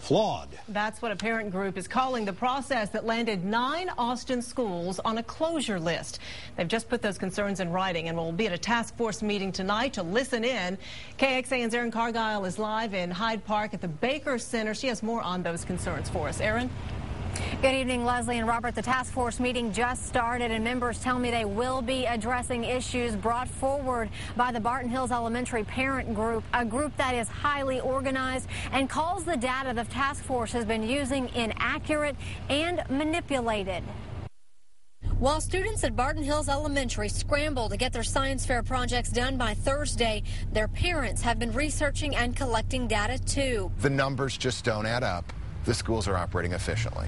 flawed. That's what a parent group is calling the process that landed 9 Austin schools on a closure list. They've just put those concerns in writing and will be at a task force meeting tonight to listen in. KXAN's Erin Cargile is live in Hyde Park at the Baker Center. She has more on those concerns for us. Erin? Good evening, Leslie and Robert. The task force meeting just started, and members tell me they will be addressing issues brought forward by the Barton Hills Elementary Parent Group, a group that is highly organized and calls the data the task force has been using inaccurate and manipulated. While students at Barton Hills Elementary scramble to get their science fair projects done by Thursday, their parents have been researching and collecting data too. The numbers just don't add up. The schools are operating efficiently.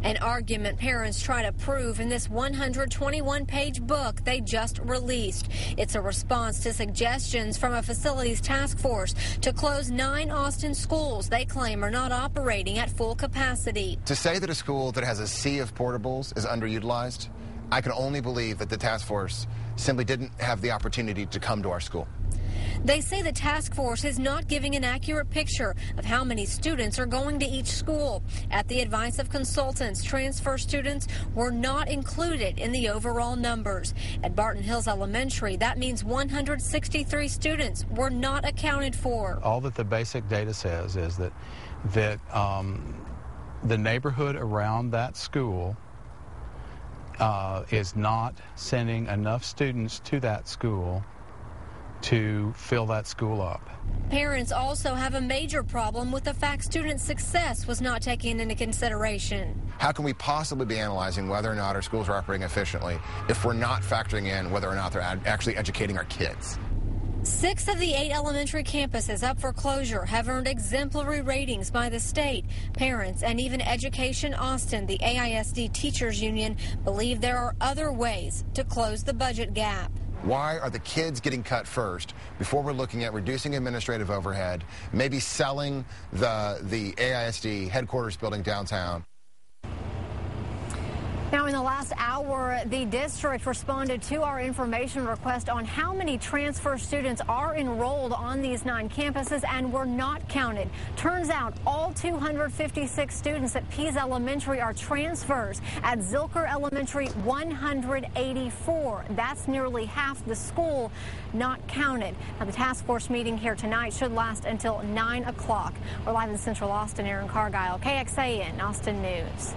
An argument parents try to prove in this 121-page book they just released. It's a response to suggestions from a facilities task force to close 9 Austin schools they claim are not operating at full capacity. To say that a school that has a sea of portables is underutilized, I can only believe that the task force simply didn't have the opportunity to come to our school. They say the task force is not giving an accurate picture of how many students are going to each school. At the advice of consultants, transfer students were not included in the overall numbers. At Barton Hills Elementary, that means 163 students were not accounted for. All that the basic data says is that the neighborhood around that school is not sending enough students to that school to fill that school up. Parents also have a major problem with the fact student success was not taken into consideration. How can we possibly be analyzing whether or not our schools are operating efficiently if we're not factoring in whether or not they're actually educating our kids? 6 of the 8 elementary campuses up for closure have earned exemplary ratings by the state. Parents and even Education Austin, the AISD teachers union, believe there are other ways to close the budget gap. Why are the kids getting cut first before we're looking at reducing administrative overhead, maybe selling the AISD headquarters building downtown? Now, in the last hour, the district responded to our information request on how many transfer students are enrolled on these 9 campuses and were not counted. Turns out all 256 students at Pease Elementary are transfers. At Zilker Elementary, 184. That's nearly half the school not counted. Now, the task force meeting here tonight should last until 9 o'clock. We're live in Central Austin. Erin Cargile, KXAN Austin News.